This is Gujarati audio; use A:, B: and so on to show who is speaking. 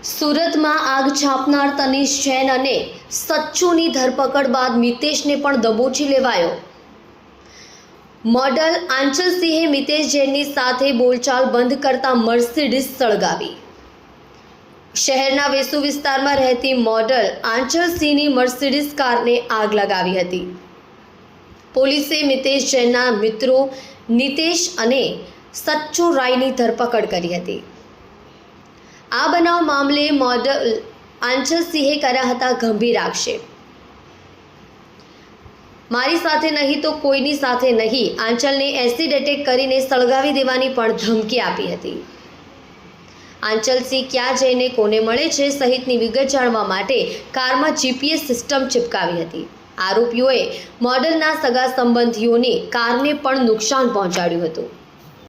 A: સુરતમાં આગ છાપનાર તનિષ જૈન અને સચ્ચુની ધરપકડ બાદ મિતેશને પણ દબોચી લેવાયો। મોડલ આંચલ સિંહે મિતેશ જૈનની સાથે બોલચાલ બંધ કરતા મર્સિડીઝ સળગાવી। શહેરના વેસુ વિસ્તારમાં રહેતી મોડલ આંચલ સિંહની મર્સિડીઝ કારને આગ લગાવી હતી। પોલીસે મિતેશ જૈનના મિત્રો નિતેશ અને સચ્ચુ રાયની ધરપકડ કરી હતી। આ બનાવ મામલે મોડલ આંચલ સિંહે કર્યા હતા ગંભીર આક્ષેપ। મારી સાથે નહીં તો કોઈની સાથે નહીં, આંચલને એસિડ એટેક કરીને સળગાવી દેવાની પણ ધમકી આપી હતી। આંચલ સિંહ ક્યાં જઈને કોને મળે છે સહિતની વિગત જાણવા માટે કારમાં જીપીએસ સિસ્ટમ ચિપકાવી હતી। આરોપીઓએ મોડલના સગા સંબંધીઓની કારને પણ નુકસાન પહોંચાડ્યું હતું।